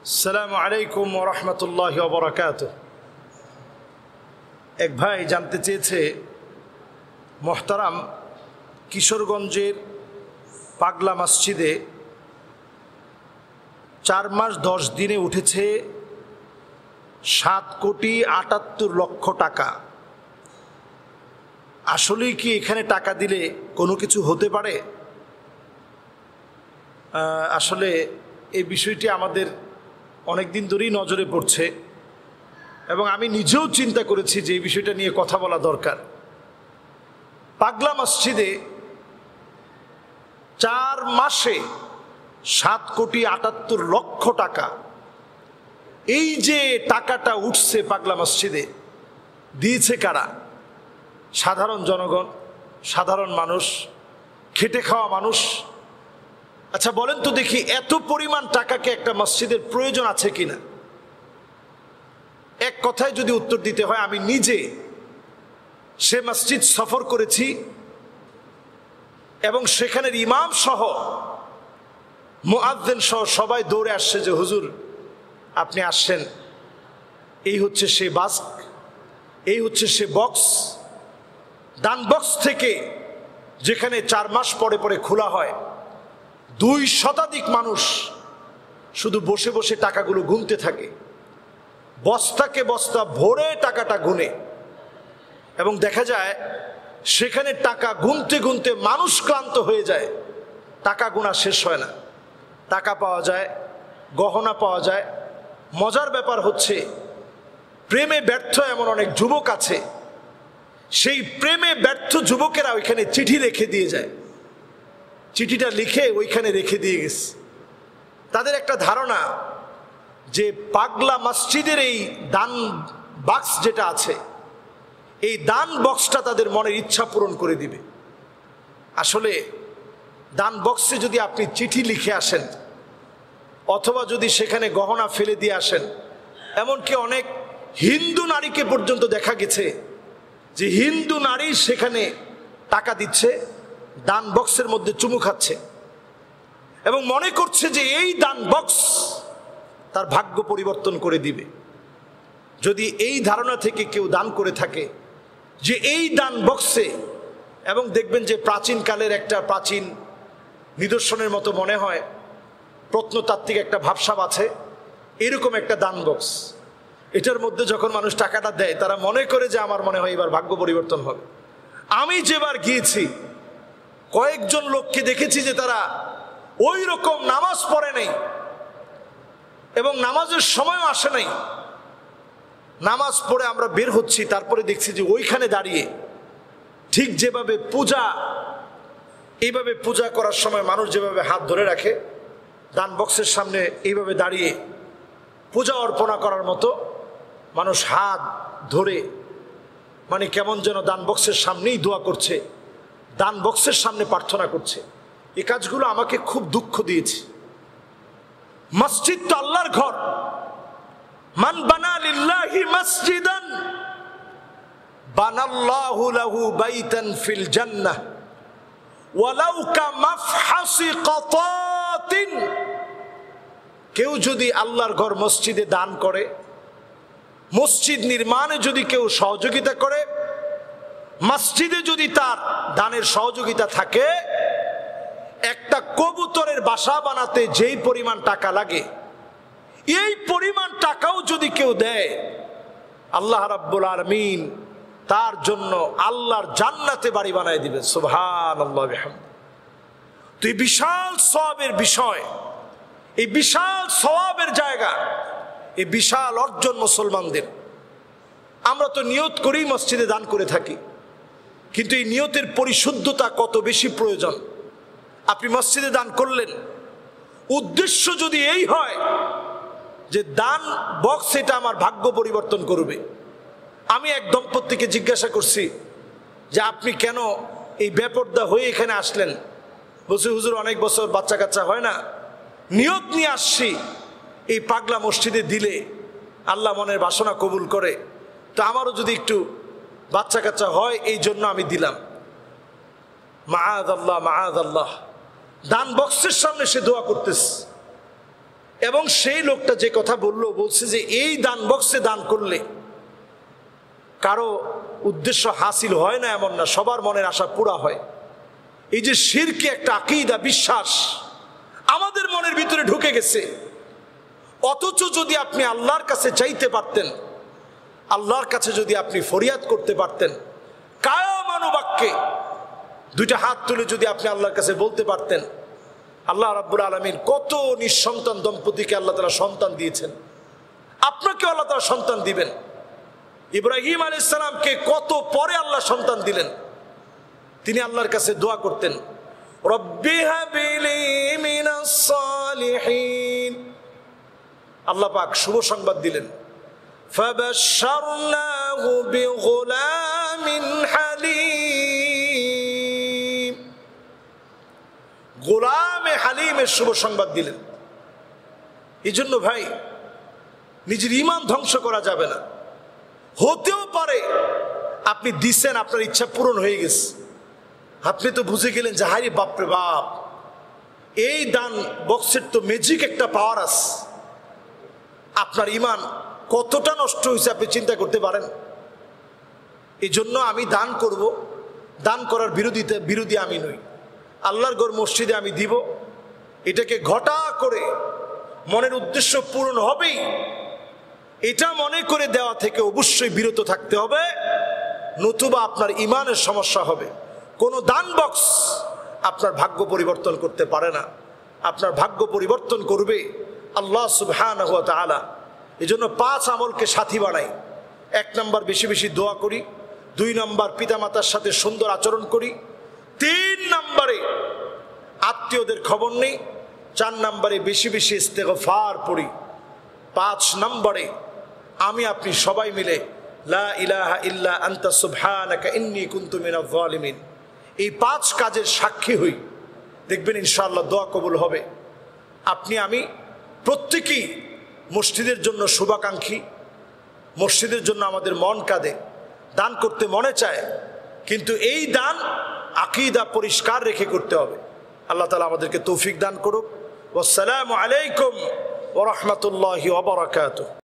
আসসালামু আলাইকুম ওয়া রাহমাতুল্লাহি ওয়া বারাকাতুহু। এক ভাই জানতে চেয়েছে, মোহতারাম, কিশোরগঞ্জের পাগলা মসজিদে 4 মাস 10 দিনে উঠেছে 7,78,00,000 টাকা। আসলেই কি এখানে টাকা দিলে কোনো কিছু হতে পারে? আসলে এই বিষয়টি আমাদের অনেক দিন ধরেই নজরে পড়ছে এবং আমি নিজেও চিন্তা করেছি যে এই বিষয়টা নিয়ে কথা বলা দরকার। পাগলা মসজিদে 4 মাসে 7,78,00,000 টাকা, এই যে টাকাটা উঠছে পাগলা মসজিদে, দিয়েছে কারা? সাধারণ জনগণ, সাধারণ মানুষ, খেটে খাওয়া মানুষ। আচ্ছা বলেন তো দেখি, এত পরিমাণ টাকাকে একটা মসজিদের প্রয়োজন আছে কিনা? এক কথায় যদি উত্তর দিতে হয়, আমি নিজে সে মসজিদ সফর করেছি এবং সেখানের ইমাম সহ মুয়াজ্জিন সহ সবাই দৌড়ে আসছে যে হুজুর আপনি আসছেন, এই হচ্ছে সে বাস্ক, এই হচ্ছে সে বক্স। দান বক্স থেকে যেখানে 4 মাস পরে পরে খোলা হয়, 2 শতাধিক মানুষ শুধু বসে বসে টাকাগুলো গুনতে থাকে, বস্তাকে বস্তা ভরে টাকাটা গুনে, এবং দেখা যায় সেখানে টাকা গুনতে গুনতে মানুষ ক্লান্ত হয়ে যায়, টাকা গোনা শেষ হয় না। টাকা পাওয়া যায়, গহনা পাওয়া যায়। মজার ব্যাপার হচ্ছে, প্রেমে ব্যর্থ এমন অনেক যুবক আছে, সেই প্রেমে ব্যর্থ যুবকেরা ওইখানে চিঠি রেখে দিয়ে যায়, চিঠিটা লিখে ওইখানে রেখে দিয়ে গেছে। তাদের একটা ধারণা যে পাগলা মসজিদের এই দান বাক্স যেটা আছে, এই দান বক্সটা তাদের মনের ইচ্ছা পূরণ করে দিবে। আসলে দান বক্সে যদি আপনি চিঠি লিখে আসেন অথবা যদি সেখানে গহনা ফেলে দিয়ে আসেন, এমনকি অনেক হিন্দু নারীকে পর্যন্ত দেখা গেছে যে হিন্দু নারী সেখানে টাকা দিচ্ছে, দান বক্সের মধ্যে চুমু খাচ্ছে এবং মনে করছে যে এই দান বক্স তার ভাগ্য পরিবর্তন করে দিবে। যদি এই ধারণা থেকে কেউ দান করে থাকে যে এই দান বক্সে, এবং দেখবেন যে প্রাচীনকালের একটা প্রাচীন নিদর্শনের মতো মনে হয়, প্রত্নতাত্ত্বিক একটা ভাবসাব আছে, এরকম একটা দান বক্স, এটার মধ্যে যখন মানুষ টাকাটা দেয় তারা মনে করে যে আমার মনে হয় এবার ভাগ্য পরিবর্তন হবে। আমি যেবার গিয়েছি কয়েকজন লোককে দেখেছি যে তারা ওই রকম নামাজ পড়ে নাই এবং নামাজের সময়ও আসে নাই। নামাজ পড়ে আমরা বের হচ্ছি, তারপরে দেখছি যে ওইখানে দাঁড়িয়ে ঠিক যেভাবে পূজা, এইভাবে পূজা করার সময় মানুষ যেভাবে হাত ধরে রাখে, দান বক্সের সামনে এইভাবে দাঁড়িয়ে পূজা অর্পণা করার মতো মানুষ হাত ধরে, মানে কেমন যেন দান বক্সের সামনেই দোয়া করছে, দান বক্সের সামনে প্রার্থনা করছে। এই কাজগুলো আমাকে খুব দুঃখ দিয়েছে। মসজিদ তো আল্লাহর ঘর। মান বানা লিল্লাহি মসজিদান বানাল্লাহু লাহু বাইতান ফিল জান্নাহ ওয়ালাউ কামাফহাসি কাতাতিন। কেউ যদি আল্লাহর ঘর মসজিদে দান করে, মসজিদ নির্মাণে যদি কেউ সহযোগিতা করে, মসজিদে যদি তার দানের সহযোগিতা থাকে, একটা কবুতরের বাসা বানাতে যেই পরিমাণ টাকা লাগে, এই পরিমাণ টাকাও যদি কেউ দেয়, আল্লাহ রাব্বুল আলামিন তার জন্য আল্লাহর জান্নাতে বাড়ি বানায় দিবে। সুবহানাল্লাহ বিহামদিহি। তো এই বিশাল সওয়াবের বিষয়, এই বিশাল সওয়াবের জায়গা, এই বিশাল অর্জন মুসলমানদের। আমরা তো নিয়ত করেই মসজিদে দান করে থাকি, কিন্তু এই নিয়তের পরিশুদ্ধতা কত বেশি প্রয়োজন। আপনি মসজিদে দান করলেন, উদ্দেশ্য যদি এই হয় যে দান বক্স এটা আমার ভাগ্য পরিবর্তন করবে। আমি এক দম্পতিকে জিজ্ঞাসা করছি যে আপনি কেন এই বেপরদা হয়ে এখানে আসলেন? বলছে, হুজুর অনেক বছর বাচ্চা কাচ্চা হয় না, নিয়ত নিয়ে আসছি এই পাগলা মসজিদে দিলে আল্লাহ মনের বাসনা কবুল করে, তো আমারও যদি একটু বাচ্চা কাচ্চা হয় এই জন্য আমি দিলাম। মাআযাল্লাহ মাআযাল্লাহ। দান বক্সের সামনে সে দোয়া করতেছে। এবং সেই লোকটা যে কথা বলছে যে এই দান বক্সে দান করলে কারো উদ্দেশ্য হাসিল হয় না এমন না, সবার মনের আশা পুরা হয়। এই যে শিরকি একটা আকীদা, বিশ্বাস আমাদের মনের ভিতরে ঢুকে গেছে, অথচ যদি আপনি আল্লাহর কাছে চাইতে পারতেন, আল্লাহর কাছে যদি আপনি ফরিয়াদ করতে পারতেন, কায়ামানুবাক্যে দুইটা হাত তুলে যদি আপনি আল্লাহর কাছে বলতে পারতেন, আল্লাহ রাব্বুল আলামিন কত নিঃসন্তান দম্পতিকে আল্লাহ তাআলা সন্তান দিয়েছেন, আপনাকে আল্লাহ তাআলা সন্তান দিবেন। ইব্রাহিম আলাইহিস সালামকে কত পরে আল্লাহ সন্তান দিলেন, তিনি আল্লাহর কাছে দোয়া করতেন, রব্বি হাবিলি মিনাস সালিহিন। আল্লাহ পাক শুভ সংবাদ দিলেন, ফাবাশশারনাহু বিগুলামিন হালিম, গোলামে হালিমের শুভ সংবাদ দিলেন। এই জন্য ভাই, নিজের ঈমান ধ্বংস করা যাবে না। হতেও পারে আপনি দিছেন, আপনার ইচ্ছা পূরণ হয়ে গেছে, আপনি তো বুঝে গেলেন যে হায় বাপরে বাপ, এই দান বক্সের তো ম্যাজিক একটা পাওয়ার আছে। আপনার ঈমান কতটা নষ্ট হয়েছে আপনি চিন্তা করতে পারেন। এই জন্য আমি দান করব, দান করার বিরোধী আমি নই। আল্লাহর ঘর মসজিদে আমি দিব, এটাকে ঘটা করে মনের উদ্দেশ্য পূরণ হবেই এটা মনে করে দেওয়া থেকে অবশ্যই বিরত থাকতে হবে, নতুবা আপনার ঈমানের সমস্যা হবে। কোনো দান বক্স আপনার ভাগ্য পরিবর্তন করতে পারে না, আপনার ভাগ্য পরিবর্তন করবে আল্লাহ সুবহানাহু ওয়া তাআলা। এজন্য 5 আমলকে সাথী বানাই। 1 নাম্বার বেশি বেশি দোয়া করি, 2 নাম্বার পিতামাতার সাথে সুন্দর আচরণ করি, 3 নাম্বারে আত্মীয়দের খবর নেই, 4 নাম্বারে বেশি বেশি ইস্তেগফার পড়ি, 5 নাম্বারে আমি আপনি সবাই মিলে লা ইলাহা ইল্লা আনতা সুবহানাকা ইন্নী কুনতু মিনাজ জালিমিন, এই 5 কাজের সাক্ষী হই, দেখবেন ইনশাআল্লাহ দোয়া কবুল হবে। আপনি আমি প্রত্যেকেই মসজিদের জন্য শুভাকাঙ্ক্ষী, মসজিদের জন্য আমাদের মন কাঁদে, দান করতে মনে চায়, কিন্তু এই দান আকীদা পরিষ্কার রেখে করতে হবে। আল্লাহ তাআলা আমাদেরকে তৌফিক দান করুক। ওয়াসসালামু আলাইকুম ওয়া রাহমাতুল্লাহি ওয়া বারাকাতুহু।